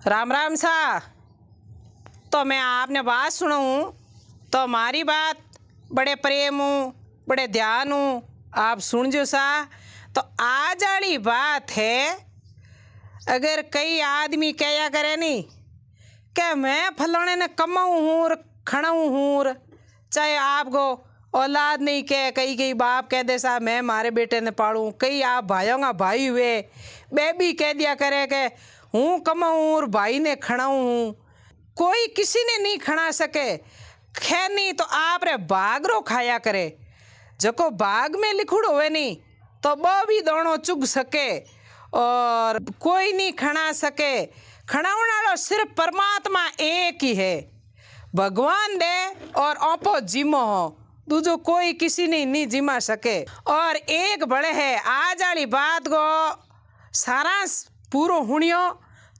राम राम सा। तो मैं आपने बात सुनाऊं तो हमारी बात बड़े प्रेम हूँ, बड़े ध्यान हूँ, आप सुन जो सा। तो आज वाली बात है, अगर कई आदमी क्या करे नहीं कि मैं फलाने ने कमाऊँ हूँ खड़ाऊँ हूँ, चाहे आपको औलाद नहीं कह, कई कई बाप कह दे सा मैं मारे बेटे ने पालूँ, कई आप भाइयों का भाई हुए बेबी कह दिया करे कि हूँ कमाऊँ और भाई ने खड़ाऊँ हूँ। कोई किसी ने नहीं खड़ा सके, खैर नहीं तो आप रे बाग रो खाया करे। जको बाग में लिखुड़ हुए नहीं तो वो भी दोनों चुग सके और कोई नहीं खड़ा सके। खड़ाउण वालो सिर्फ परमात्मा एक ही है, भगवान दे और ओपो जिमो हो, दूजो कोई किसी ने नहीं जिमा सके। और एक बड़े है आज वाली बात को सारांश पूरो हुनियो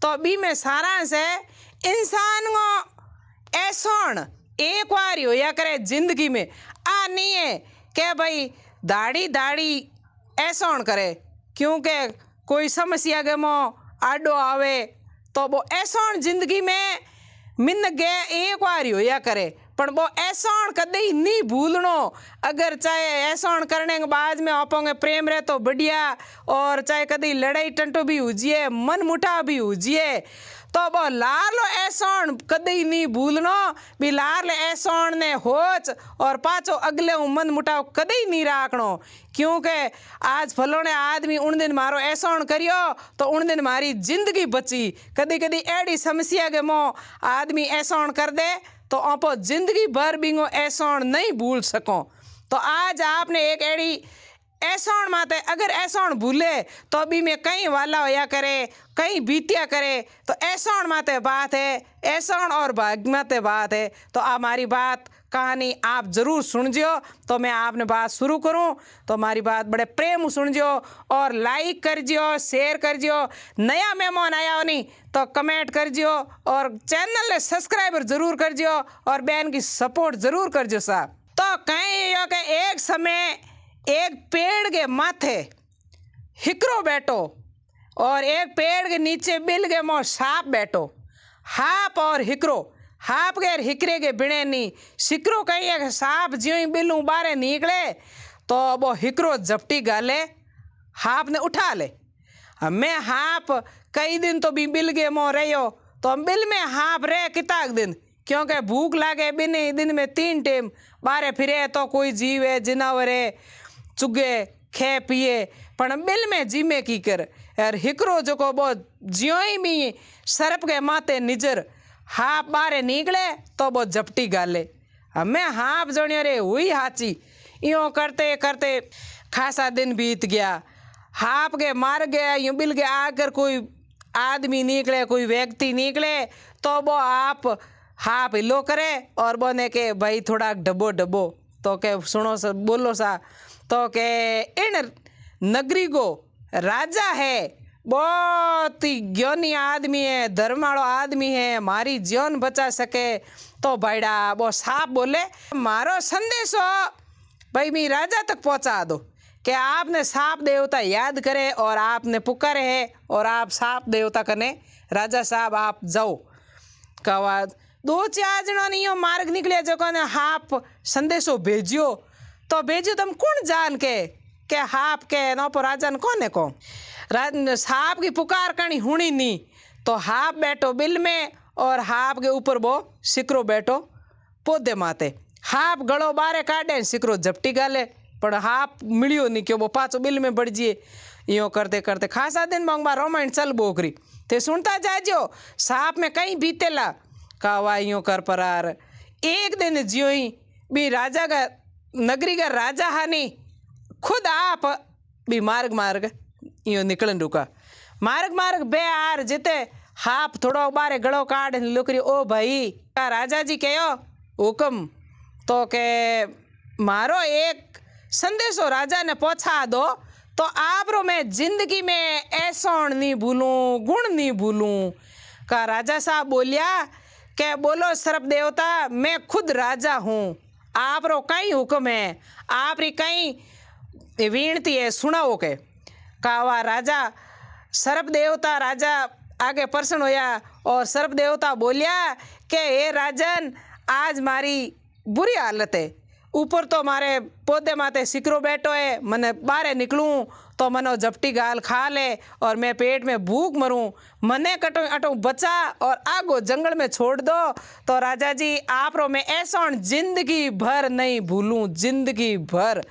तो भी में सारांश है, इंसान को ऐसोण एक बार होया करे जिंदगी में, आ नहीं है कि भाई दाढ़ी दाढ़ी ऐसोण करे, क्योंकि कोई समस्या के मो आडो आवे तो वो ऐसोण जिंदगी में मिन गए एक बार होया करे, पर वो ऐसोण कदे नहीं भूलनो। अगर चाहे ऐसोण करने के बाद में आपोंगे प्रेम रहे तो बढ़िया, और चाहे कदी लड़ाई टंटो भी हुजिए, मन मुटाव भी हुजिए, तो वो लारलो ऐसोण कदी नहीं भूलनो। भी लारले ऐसोण ने होच और पाछो अगले मन मुटाव कदी नहीं राखनो, क्योंकि आज फलोने आदमी उन दिन मारो ऐसोण करियो तो उन दिन मारी जिंदगी बची। कदी कदी एडी समस्या के मो आदमी ऐसोण कर दे तो आपो जिंदगी भर बिंगो ऐसोण नहीं भूल सको। तो आज आपने एक एड़ी ऐसोण माते अगर ऐसोण भूले तो भी में कहीं वाला होया करे, कहीं बीतिया करे, तो ऐसोण माते बात है, ऐसोण और भाग्य माते बात है। तो हमारी बात कहानी आप जरूर सुनजियो। तो मैं आपने बात शुरू करूं तो हमारी बात बड़े प्रेम सुनजियो और लाइक करजियो, शेयर करजियो, नया मेहमान आया हो नहीं तो कमेंट करजियो और चैनल ने सब्सक्राइबर जरूर करजियो और बहन की सपोर्ट जरूर करजियो सा। तो कहीं यो के एक समय एक पेड़ के माथे हिकरो बैठो और एक पेड़ के नीचे बिल के मो सांप बैठो। हाप और हिकरो, हाप के हिकरे के बिने नहीं, सिकरो कहीं एक सांप ज्यों ही बिलू बारे निकले तो वो हिकरो झपटी गाले, हाप ने उठा ले। मैं हाप कई दिन तो भी बिल के मो रहो तो बिल में हाप रहे किताक दिन, क्योंकि भूख लागे बिने दिन में 3 टाइम बारे फिरे तो कोई जीव है जिनावरे चुगे खे पिए, पर बिल में जीमे की कर। यार हिकरो जो को वो ज्यों ही भी सरप के माते निजर हाप बारे निकले तो वो झपटी गाले। हमें हाप जणियो रे हुई हाची, यूँ करते करते खासा दिन बीत गया, हाप के मार गया। यूँ बिल के आकर कोई आदमी निकले, कोई व्यक्ति निकले तो वो आप हाप हिलो करे और बोने के भाई थोड़ा डबो डबो, तो के सुनो सा बोलो सा, तो के इन नगरी को राजा है, बहुत ही ज्ञानी आदमी है, धर्माड़ो आदमी है, मारी जान बचा सके। तो भाईड़ा वो साहब बोले मारो संदेश हो भाई मी राजा तक पहुंचा दो कि आपने सांप देवता याद करे और आपने पुकारे है और आप सांप देवता कने राजा साहब आप जाओ। कहा 2-4 जणों ने यो मार्ग निकले जो ने हाप संदेशो भेजियो, तो भेजियो तुम कौन जान के हाप के नो पर राजा ने कोने को हाप की पुकार करनी हुनी नहीं, तो हाप बैठो बिल में और हाप के ऊपर वो सिकरो बैठो पौधे माते। हाप गड़ो बारे काटे, सिकरो झपटी गाले, पर हाप मिलियो नहीं क्यों वो पाछो बिल में बढ़ जिए। यो करते करते खासा दिन मांगबा रोमांच चल बोकरी ते सुनता जाजो सांप में कहीं बीतेला। कावा यूँ कर परार एक दिन ज्यों ही भी राजा का नगरी का राजा हानी खुद आप भी मार्ग मार्ग यूँ निकलन रुका। मार्ग मार्ग बे आर जिते हाप थोड़ो बारे गड़ो काट लुकरी, ओ भाई का राजा जी कहो हुक्म, तो के मारो एक संदेशो राजा ने पहुंचा दो तो आप रो मैं जिंदगी में ऐसोण नहीं भूलूं, गुण नहीं भूलूं। का राजा साहब बोलिया के बोलो सर्प देवता मैं खुद राजा हूँ, आप रो कई हुक्म है, आप री कई विनती है सुनाओ के। कावा राजा सर्प देवता राजा आगे प्रसन्न होया और सर्प देवता बोलिया कि हे राजन, आज मारी बुरी हालत है। ऊपर तो मारे पौधे माथे सिकरो बैठो है, मने बाहर निकलूँ तो मनो झपटी गाल खा ले और मैं पेट में भूख मरूँ। मने कटो अटो बचा और आगो जंगल में छोड़ दो तो राजा जी आप रो मैं ऐसा जिंदगी भर नहीं भूलूँ, जिंदगी भर।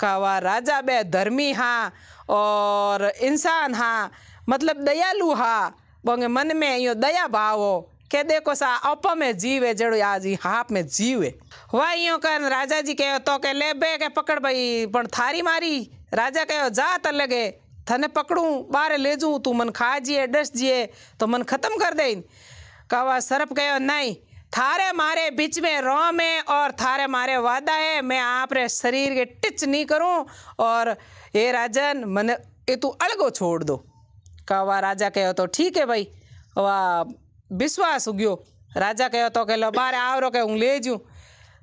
कहा राजा बे धर्मी हाँ और इंसान हाँ, मतलब दयालु हाँ, बोंगे मन में यो दया भाव हो के देखो सा अप में जीवे जड़ो आज हाप में जीवे। वह यो कर राजा जी कहो तो के ले बे के पकड़ भाई, पण थारी मारी। राजा कहो जा त लगे थने पकड़ू बाहर ले जू, तू मन खा जिए डस जिए तो मन खत्म कर दे। कहा सर्प कहो नहीं, थारे मारे बीच में रोम है और थारे मारे वादा है, मैं आप रे शरीर के टिच नहीं करूं और ये राजन मन ये तू अलगो छोड़ दो। कहा राजा कहो तो ठीक है भाई, वाह विश्वास उग्यो। राजा कहो तो के लो बारे आवरो के हूँ ले जू।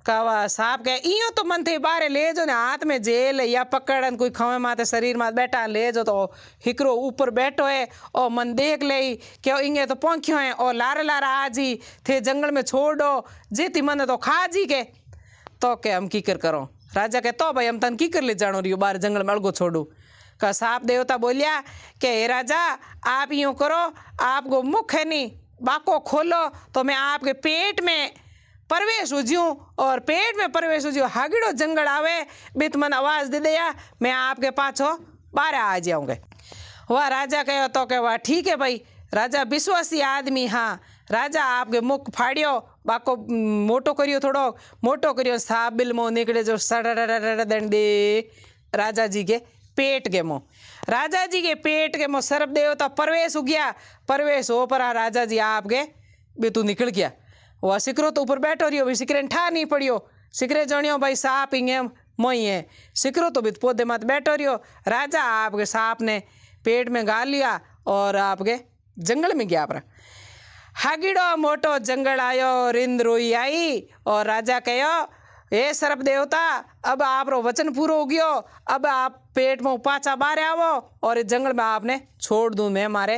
कहा साहब कहे इं तो मन थी बारे ले जो ने हाथ में जेल या पकड़ कोई खवे माते शरीर में बैठा ले जो तो हिकरो ऊपर बैठो है और मन देख ले कि इंगे तो पहुंचो है और लारे लारा आज ही थे जंगल में छोड़ दो जीती मन तो खा जी के तो के हम कीकर करो। राजा के तो भाई हम तन कीकर ले जानो रही बाहर जंगल में अलगो छोड़ू। का साहब देवता बोलिया कि हे राजा आप यूँ करो, आपको मुख है नहीं बाको खोलो तो मैं आपके पेट में प्रवेश उज्यूँ और पेट में प्रवेश उज्यूँ हागिड़ो जंगल आवे बित मन आवाज़ दे दिया मैं आपके पाछो बाहर आ जाऊँगे। वह राजा कहो तो के वाह ठीक है भाई। राजा विश्वासी आदमी हाँ। राजा आपके मुख फाड़ियो बाको मोटो करियो, थोड़ो मोटो करियो, साफ बिल मुँह निकले जो सड़ दे राजा जी के पेट के मुँह। राजा जी के पेट के मुँह सर्प देवता प्रवेश हो गया। प्रवेश हो पर राजा जी आपके बेतू निकल गया। वह सिकरो तो ऊपर बैठो रहियो, सिकरे ठा नहीं पड़ियो। सिकरे जणियो भाई सांप हिंगे मोई है, सिकरो तो भी पौधे मत बैठो रहियो। राजा आपके सांप ने पेट में गाल लिया और आपके जंगल में गया। पर हागिड़ो मोटो जंगल आयो, रिंद रोई आई और राजा कहो हे सर्प देवता अब आप रो वचन पूरो हो गयो, अब आप पेट में पाचा बाहर आवो और इस जंगल में आपने छोड़ दूं, मैं मारे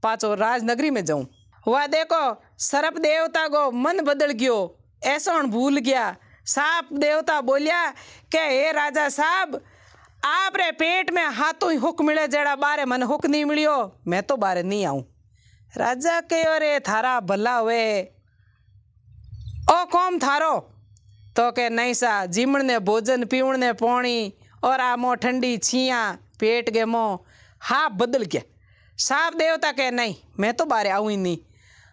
पाचो राजनगरी में जाऊं। वह देखो सर्प देवता को मन बदल गयो, ऐसा भूल गया। सांप देवता बोलिया कि हे राजा साहब आप रे पेट में हाथों ही हुक मिले जड़ा बारे मन हुक नहीं मिलियो, मैं तो बारे नहीं आऊं। राजा कहो रे थारा भला हुए ओ कौम थारो तो के नहीं सा जीमण ने भोजन पीवण ने पानी और आ मो ठंडी छिया पेट के मोह हाँ बदल गया। सांप देवता के नहीं मैं तो बारे आऊँ ही नहीं।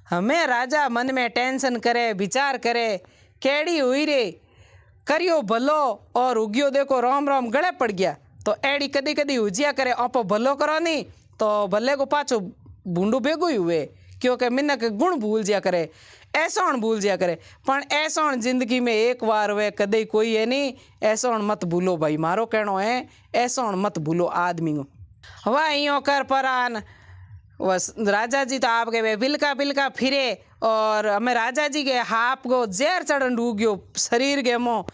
हमें राजा मन में टेंशन करे विचार करे केड़ी हुई रे करियो भलो और उगियो देखो रोम रोम गले पड़ गया तो एड़ी कदी कदी उजिया करे आप भलो करो नहीं तो भले को पाछो बूंडू भेगो ही हुए, क्योंकि मिन्नक गुण भूल जिया करे ऐसा भूल जिया करे। पण ऐसा जिंदगी में एक बार वे कदे कोई है नहीं, ऐसा मत भूलो भाई, मारो कहनो है ऐसा मत भूलो आदमी को। वह यो कर परान बस राजा जी तो आपके वे बिलका बिलका फिरे और हमें राजा जी के हाथ को जहर चढ़न डूब गयो शरीर के मोह,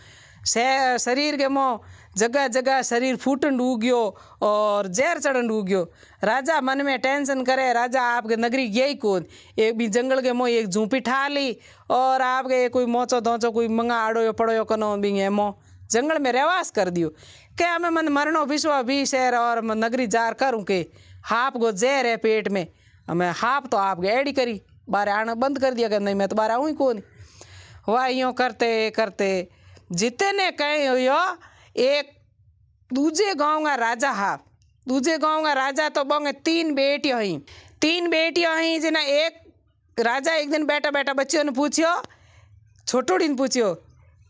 शरीर के मोह जगह जगह शरीर फूटन डूब गयो और जहर चढ़न डूब गयो। राजा मन में टेंशन करे, राजा आपके नगरी गया ही कौन, एक भी जंगल के मोह एक झूपी ठा ली और आपके कोई मोचो धोचो कोई मंगा आड़ो पड़ो कनो भी मोह जंगल में रहवास कर दियो के हमें मन मरनो विश्व भी शहर और नगरी जार करूँ के हाप को जहर है पेट में, हमें हाप तो आपके एडी करी बारे आना बंद कर दिया कर नहीं मैं तो बारे आऊँ ही कौन। वह यूँ करते करते जितने कहे हो एक दूजे गांव का राजा हा, दूजे गांव का राजा तो बोंगे तीन बेटियां ही जिन्हें एक राजा एक दिन बैठा बैठा बच्चियों ने पूछियो छोटोड़ी ने पूछियो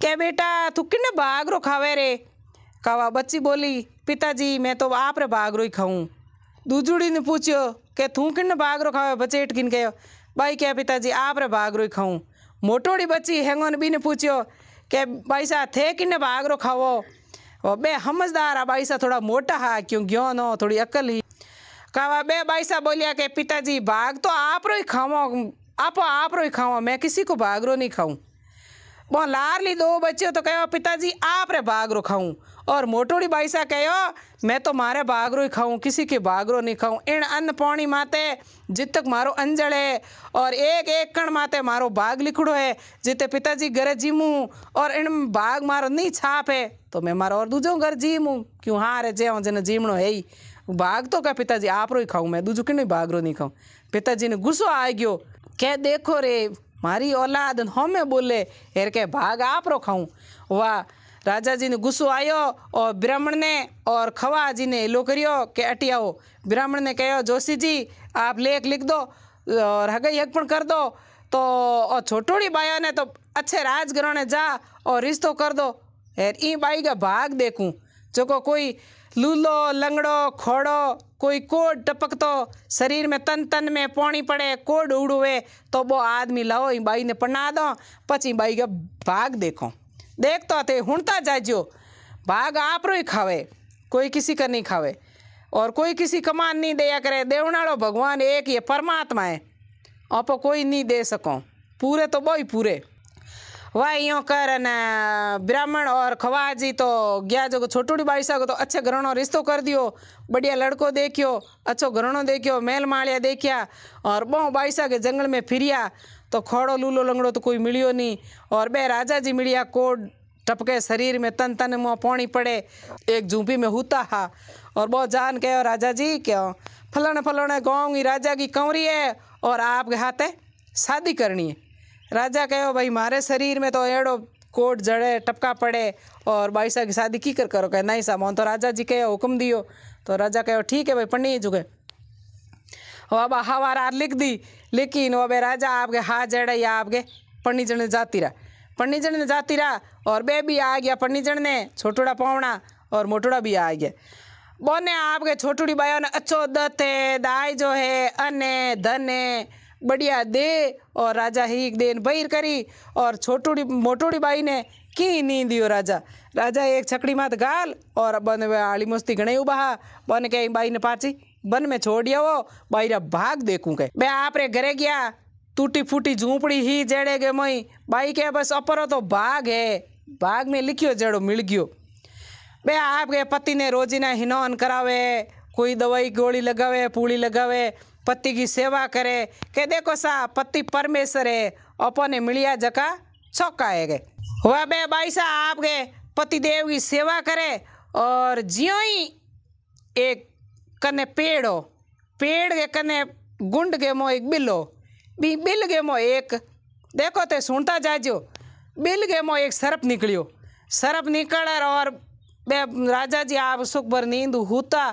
क्या बेटा तू किन्ने भागरो खावे रे। कहा बच्ची बोली पिताजी मैं तो आप रे भागरो ही खाऊं। दूजूड़ी ने पूछियो कि तू किन्ने भागरो खावे, बचेट किन कहो भाई क्या पिताजी आप रे भागरो ही खाऊं। मोटोड़ी बच्ची हेंगोन बी ने पूछियो कि भाई साहब थे किन्ने भागरो खावो, वो बे समझदार आ भाई साहब थोड़ा मोटा हा क्यों ज्ञान हो थोड़ी अकल ही। कहा बे भाई साहब बोलिया कि पिताजी भाग तो आप रो ही खाओ, आप रो ही खाओ, मैं किसी को भागरो नहीं खाऊं। वो लारली दो बच्चे तो कहो पिताजी आप रे बागरो खाऊं। और मोटोड़ी बाई सा कहो मैं तो मारे बागरो ही खाऊं, किसी के बागरो नहीं खाऊं। इन अन्न पानी माते जित तक मारो अंजल है और एक एक कण माते मारो बाग लिखड़ो है, जिते पिताजी घर जीमू और इन बाग मारो नहीं छाप है तो मैं मारो और दूजो घर जीमू। क्यों हाँ रे जे जन जीमणो है ही बाग तो क्या पिताजी आप रो ही खाऊं, मैं दूजो कि बागरो नहीं खाऊं। पिताजी ने गुस्सो आ गयो क्या देखो रे मारी औलाद हमें बोले हेर के भाग आप रो खाऊं। वाह राजा जी ने गुस्सो आयो और ब्राह्मण ने और खवा जी ने लो करियो के अटी आओ। ब्राह्मण ने कहो जोशी जी आप लेख लिख दो और हगई हकपण कर दो। तो और छोटोड़ी बाया ने तो अच्छे राजघराने जा और रिश्तो कर दो। यार ई बाई का भाग देखूं जो को कोई लूलो लंगड़ो खोड़ो कोई कोड टपकतो शरीर में तन तन में पानी पड़े कोड उड़वे तो वो आदमी लाओ ई बाई ने पढ़ना दो पची बाई का भाग देखो। देखतो थे हुणता जाजो भाग आप रो ही खावे कोई किसी का नहीं खावे और कोई किसी कमान नहीं दिया करे। देवनाड़ो भगवान एक ये परमात्मा है आप कोई नहीं दे सको पूरे तो वो ही पूरे। वाह यो कर न ब्राह्मण और खवाजी तो गया जो छोटूड़ी बाई सा को तो अच्छे घरानो रिश्तो कर दियो, बढ़िया लड़को देखियो अच्छो घरानो देखियो मेल मालिया देखिया और बहु बाई सा के जंगल में फिरिया तो खोड़ो लूलो लंगड़ो तो कोई मिलियो नहीं। और बे राजा जी मिलिया कोड टपके शरीर में तन तन में पानी पड़े एक झूंपी में हुता हा और बहुत जान कहो राजा जी क्यों फलाने फलाने गाँव की राजा की कंवरी है और आपके हाथे शादी करनी है। राजा कहो भाई मारे शरीर में तो एड़ो कोट जड़े टपका पड़े और बाई सा की शादी की कर करो कहे नहीं सा मोहन तो राजा जी कहो हुक्म दियो। तो राजा कहो ठीक है भाई पढ़नी जुगे अब हवा रात लिख दी लेकिन वो बे राजा आपके हाथ जड़े या आपके पढ़नी जड़ने जाती रहा पढ़नी जड़ने जाती रहा और बे भी आ गया पढ़नी जड़ने छोटूड़ा पावना और मोटूड़ा भी आ गया। बोने आपके छोटूड़ी बाइयों ने अच्छो दत्त है दाई जो है अने धन है बढ़िया दे और राजा ही देन बहिर करी और छोटूड़ी मोटूड़ी बाई ने की नी दियो। राजा राजा एक छकड़ी मात गाल और बन आली मस्ती गणे उबा बन के बाई ने पाची बन में छोड़िया वो बाई रा भाग देखूं के बे आप रे घरे गया टूटी फूटी झूंपड़ी ही जड़े गे मई बाई के बस अपरो तो भाग है भाग में लिखियो जड़ो मिल गयो। बे आपके पति ने रोजीना हिनौन करावे कोई दवाई गोली लगावे पूड़ी लगावे पति की सेवा करे के देखो सा पति परमेश्वर है अपने मिलिया जका चौकाए गए। वह बे बाई सा आपके पति देव की सेवा करे और जियो ही एक कने पेड़ हो पेड़ के कने गुंड के मो एक बिल हो बिल के मो एक देखो ते सुनता जाजो बिल के मो एक सरप निकलियो सरप निकल और बे राजा जी आप सुख भर नींद होता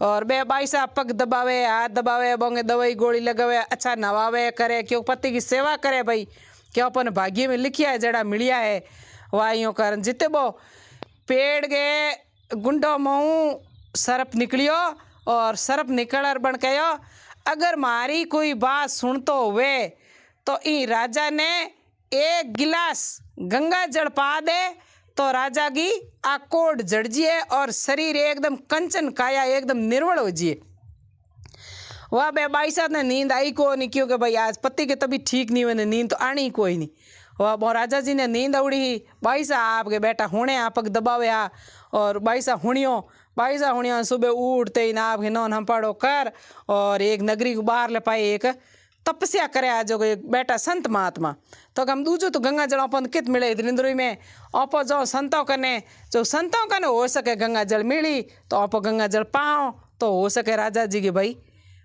और बे बाई साहब पग दबावे हाथ दबावे बोंगे दवाई गोली लगावे अच्छा नवावे करे क्यों पति की सेवा करे भाई क्यों अपन भाग्य में लिखिया है जड़ा मिलिया है वह यूँ कर जिते बो पेड़ के गुंडो मुँह सरप निकलियो और सरप निकल बन कहो अगर मारी कोई बात सुनतो हुए तो ई राजा ने एक गिलास गंगा जल पा दे तो राजा की आकोट जड़ जिए और शरीर एकदम कंचन काया एकदम निर्मल हो जिए। वह बे बाई साहब ने नींद आई को नहीं क्योंकि भाई आज पति के तभी ठीक नहीं हुए नींद तो आनी ही कोई नहीं। वह राजा जी ने नींद उड़ी ही बाई साहब आपके बेटा हुणे आपक दबावे हा और बाई साहब हुणियो सुबह उठते ही ना आपके नौन हम पढ़ो कर और एक नगरी को बाहर ले पाए एक तपस्या करे आज जो बेटा संत महात्मा तो हम दूजो तो गंगा जल अपन कित मिले इंद्री में आप जो संतों कने हो सके गंगा जल मिली तो आप गंगा जल पाओ तो हो सके राजा जी की भाई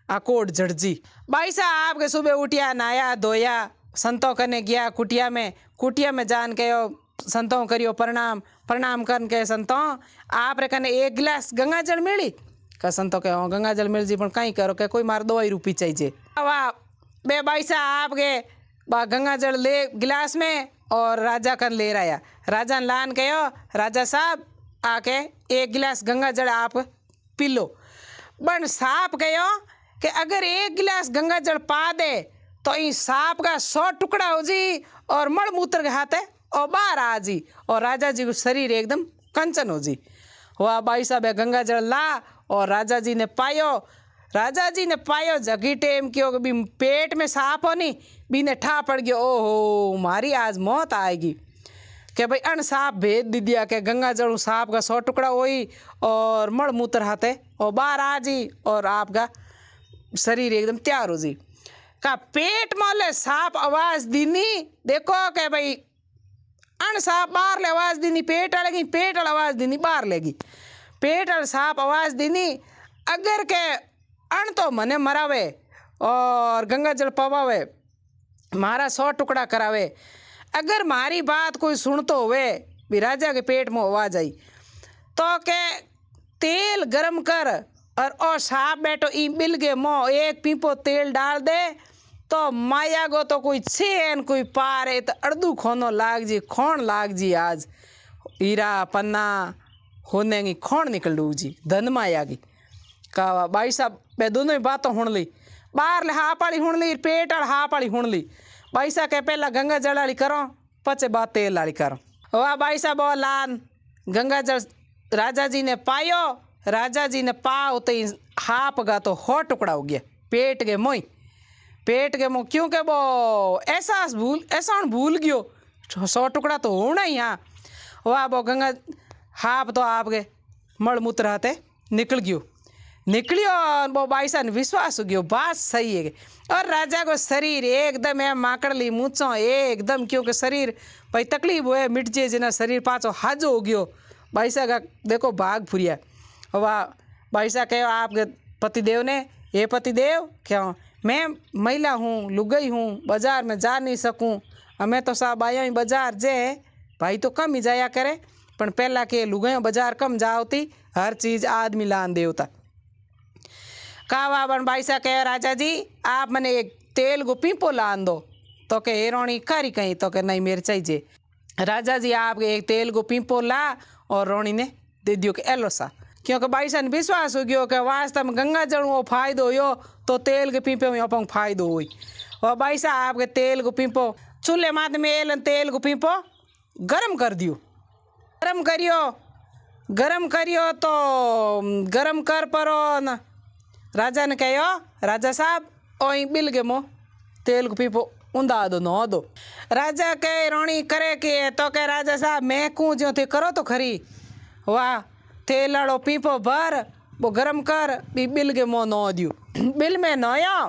आकोट जड़जी। भाई साहब आपके सुबह उठिया नहाया धोया संतों कने गया कुटिया में जान के संतों करियो प्रणाम करन के संतों आप रे कने एक गिलास गंगा जल मिली का संतों के गंगा जल मिल जी पण कहीं करो के कोई मार दवाई रूपी चाहिए। वाह बे भाई साहब आपके गंगा जल ले गिलास में और राजा कन ले रहा राजा लान कहो राजा साहब आके एक गिलास गंगा जल आप पी लो। बन साप कहो कि अगर एक गिलास गंगा जल पा दे तो इस सांप का 100 टुकड़ा हो जी और मल मूत्र के हाथे और बाहर आ जी और राजा जी को शरीर एकदम कंचन हो जी। वह भाई साहब गंगा जल ला और राजा जी ने पायो जगी टेम क्यों भी पेट में सांप हो नहीं भी ने ठा पड़ गयो ओहो मारी आज मौत आएगी। कि भाई अन सांप भेज दी दिया कि गंगा जल सांप का 100 टुकड़ा हुई और मल मूत्र हाथे और बाहर आ जी और आपका शरीर एकदम तैयार हो जी। का पेट मोले सांप आवाज दीनी देखो कि भाई अन सांप बाहर ले आवाज दीनी पेट आलेगी, पेट वाल आवाज दीनी बाहर लेगी, पेट वाल सांप आवाज दीनी अगर के अन तो मने मरावे और गंगा जल पवावे मारा 100 टुकड़ा करावे। अगर मारी बात कोई सुनतो हुए भी राजा के पेट में आवाज आई तो के तेल गरम कर और ओ सांप बैठो ई बिल के मुँह एक पीपो तेल डाल दे तो माया गो तो कोई छेन कोई पार है तो अर्धू खोनो लाग जी, खोण लाग जी। आज हीरा पन्ना होने की खोण निकल डू जी धन माया की का भाई साहब मैं दोनों ही बातों हुण ली बाहर ले हाप वाली हुण ली पेट वाली हाप वाली हुण ली। भाई साहब के पहला गंगा जल वाली करो पचे बात तेल वाली करो। वाह भाई साहब वो लान गंगा जल राजा जी ने पायो, राजा जी ने पाओ तो हाप गा तो हो टुकड़ा हो गया पेट के मोई, पेट के मुँह क्योंकि वो ऐसा भूल गयो 100 टुकड़ा तो होना ही। हाँ वाह वो गंगा हाप तो आपके मल मूत्र हाथे निकलियो और वो भाई साहब विश्वास हो गयो बात सही है। और राजा को शरीर एकदम है माकड़ली मूँचो एकदम क्योंकि शरीर भाई तकलीफ हुए मिट जे जना शरीर पाछो हाजो हो गयो। भाई साहब का देखो भाग फुरिया। वाह भाई साहब कहो आपके पतिदेव ने ये पतिदेव क्यों मैं महिला हूँ लुगाई हूँ बाजार में जा नहीं सकूँ, हमें तो साहब आया ही बाजार जे भाई तो कम ही जाया करे पण पहला के लुगाई बाजार कम जाती हर चीज़ आदमी लान देवता कावा बन। भाई साहब कहे राजा जी आप मने एक तेल को पीपो लान दो तो के रोणी करी कहीं तो के नहीं मेरे चाहिए। राजा जी आप एक तेल को पीपो ला और रोणी ने दे दियो के एलो सा क्योंकि भाई साहब विश्वास हो गयो कि वास्तव में गंगा जल वो फायदो हो तो तेल के पीपे में अपन फायदो हुई। और भाई साहब आपके तेल को पीपो चूल्हे माथ में एल तेल को पीपो गरम कर दियो, गरम करियो तो गरम कर परो न। राजा ने कहो राजा साहब ओ बिल के मो तेल को पीपो ऊंधा दो नो दो। राजा कहे रोणी करे के तो कह राजा साहब मैं कूँ जो थे करो तो खरी। वाह तेल वालो पीपो भर वो गरम कर बिल के मुँह नो दियो बिल में नोयो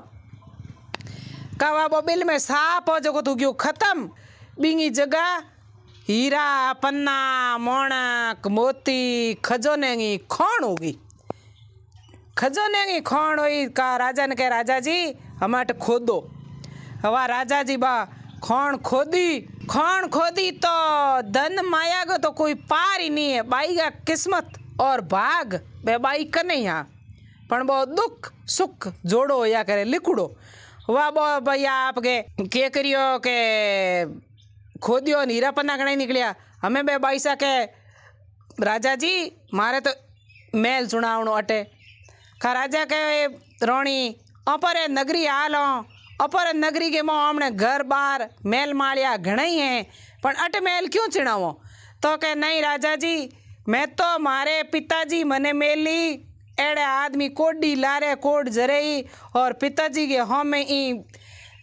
कवा वो बिल में साफ हो जो तो गयो खत्म बिंगी जगह हीरा पन्ना मोणक मोती खजोने की खोण होगी, खजोने की खोण हुई। का राजा ने कह राजा जी हमारे खोदो। हवा राजा जी बा खोण खोदी तो धन माया को तो कोई पार ही नहीं है। बाई का किस्मत और भाग बे बाई कने यहाँ पण वो दुख सुख जोड़ो या करे लिखुड़ो। वाह बो भैया आपके के करियो के खोदियो हीरा पन्ना घना निकलिया हमें बे बाई सा के राजा जी मारे तो मेल चुनावनो अटे का राजा के रोणी अपरे नगरी आलो अपरे नगरी के मोह हमने घर बार मेल मालिया घना ही हैं पण अट मेल क्यों चिणावो तो के नहीं राजा जी मैं तो मारे पिताजी मने मेली एड़े आदमी कोडी लारे कोड जरई और पिताजी के हम ई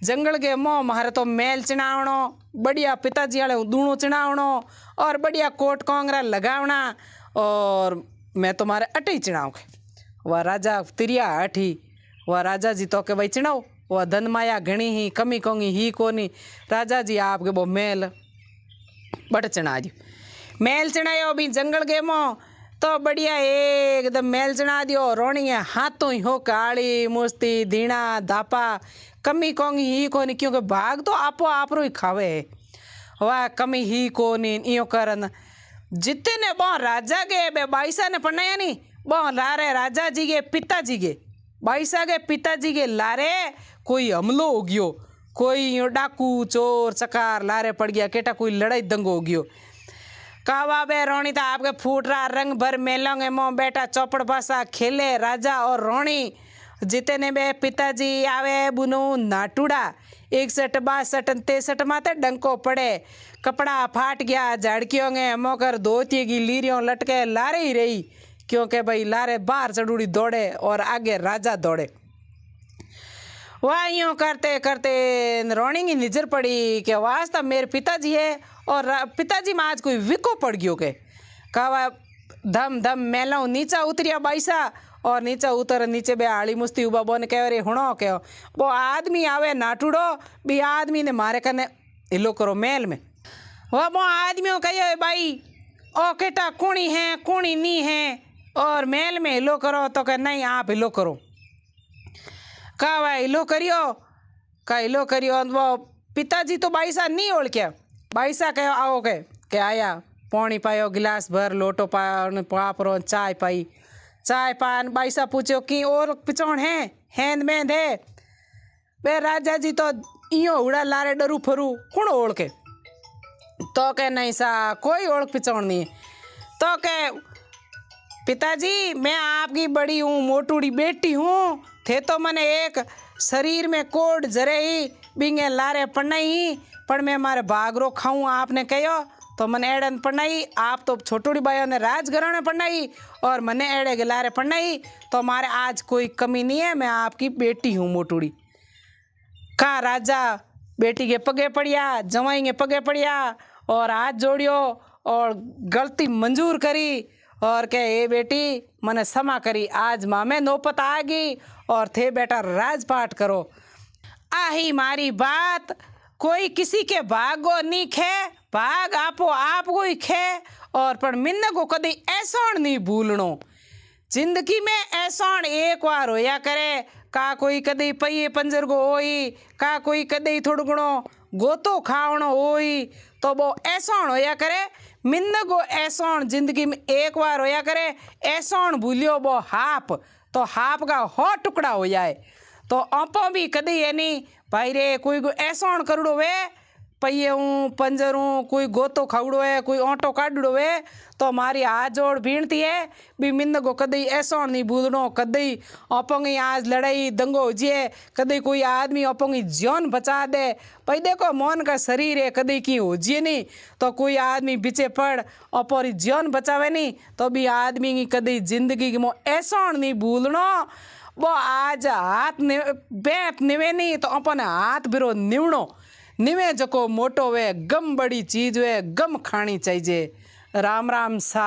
जंगल के मोह मारे तो मेल चिणावनो बढ़िया पिताजी वाले दूणो चिणावनो और बढ़िया कोट कोंगरा लगावना और मैं तुम्हारे अटे ही चिणाव। वह राजा तिरिया अठी वह राजा जी तो के भाई चिणाओ वह धन माया घणी ही कमी कोंगी ही कोनी। राजा जी आपके वो मेल बट चिणा दियो मेल चिणायो भी जंगल के मोह तो बढ़िया एकदम मेल चढ़ा दियो रोणी है हाथों ही हो काली मुस्ती दीना धापा कमी कोंगी ही कोनी क्योंकि भाग तो आपो आपरो ही खावे वाह कमी ही कोनी इो करन जितने बो राजा के बे बाईसा ने पढ़ाया नहीं बो लारे राजा जी के पिताजी के बाईसा के पिताजी के लारे कोई हमलो हो गयो कोई डाकू चोर चकार लारे पड़ गया केटा कोई लड़ाई दंगो हो गयो कावा बे रोणी था आपके फूट रहा रंग भर मेलोंगे मो बेटा चौपड़ पासा खेले राजा और रोणी जितने बे पिताजी आवे बुनो नाटुड़ा 61 62 63 माते डंको पड़े कपड़ा फाट गया झाड़कियोंगे मोकर धोती की लीरियों लटके लारे ही रही क्योंकि भाई लारे बाहर चढ़ूड़ी दौड़े और आगे राजा दौड़े। वह यूँ करते करते रोनी की नजर पड़ी कि वास्तव मेरे पिताजी है और पिताजी में आज कोई विको पड़ गयो के कहा धम धम मेला नीचा उतरिया बाईसा और नीचा उतर नीचे बे आड़ी मुस्ती उबा बोने कह रे हुणो कहो वो आदमी आवे नाटूड़ो बी आदमी ने मारे कने हिलो करो मेल में वह वो आदमियों कहो भाई ओ केटा कुणी है कुणी नी है और मेल में हिलो करो तो कह नहीं आप हिलो करो कहा भाई हिलो करियो वो पिताजी तो बाईसा नहीं ओळख्या बाईसा कहो आओ के आया पानी पायो गिलास भर लोटो पायो पापरो चाय पाई चाय पान बाईसा पूछो कि और पिछोण है हेंद मेंद है बे राजा जी तो इयो उड़ा लारे डरू फरू कौन ओळखे तो के नहीं सा कोई ओळख पिछोण नहीं तो के पिताजी मैं आपकी बड़ी हूँ मोटूड़ी बेटी हूँ थे तो मैंने एक शरीर में कोड जरे ही बिंगे लारे पढ़नाई पर मैं मारे भागरो खाऊं आपने कहो तो मैंने एड़न पढ़नाई आप तो छोटूड़ी बाइयों ने राजघराने पढ़नाई और मैंने एड़े के लारे पढ़नाई तो मारे आज कोई कमी नहीं है मैं आपकी बेटी हूँ मोटूड़ी का राजा बेटी के पगे पड़िया जवाई के पगे पड़िया और हाथ जोड़ियो और गलती मंजूर करी और कहे ए बेटी मने क्षमा करी आज मामे नौपत आ गई और थे बेटा राजपाट करो आही मारी बात कोई किसी के भागो नहीं खे भाग आपो आप को ही खे और पर मिन्न को कदी ऐसोण नहीं भूलनो जिंदगी में ऐसोण एक बार होया करे का कोई कदी पइये पंजर को होई का कोई कदी थोड़ो घणो गोतो खावणो होई तो वो ऐसोण होया करे मिन्न को ऐसोण जिंदगी में एक बार होया करे ऐसोण भूलियो वो हाप तो हाप का हो टुकड़ा हो जाए तो अपो भी कदी एनी भाई रे कोई ऐसोण करुड़ो वे पइये हूँ पंजर हूँ कोई गोतो खावड़ो है कोई ऑटो काढ़ो है तो मारी हाथ जोड़ भीणती है भी मिन्न को कदी ऐसोण नहीं भूलनो कदी अपंगी आज लड़ाई दंगो हो जिए कदी कोई आदमी अपंगी जान बचा दे भाई देखो मौन का शरीर है कदी की हो जिए नहीं तो कोई आदमी बिचे पड़ अपनी जान बचावे नहीं तो भी आदमी की कदी जिंदगी में ऐसोण नहीं भूलनो वो आज हाथ बैत निवे नहीं तो अपने हाथ बिरो निवणो निवे जको मोटो वे गम बड़ी चीज वे गम खानी चाहिए राम राम सा।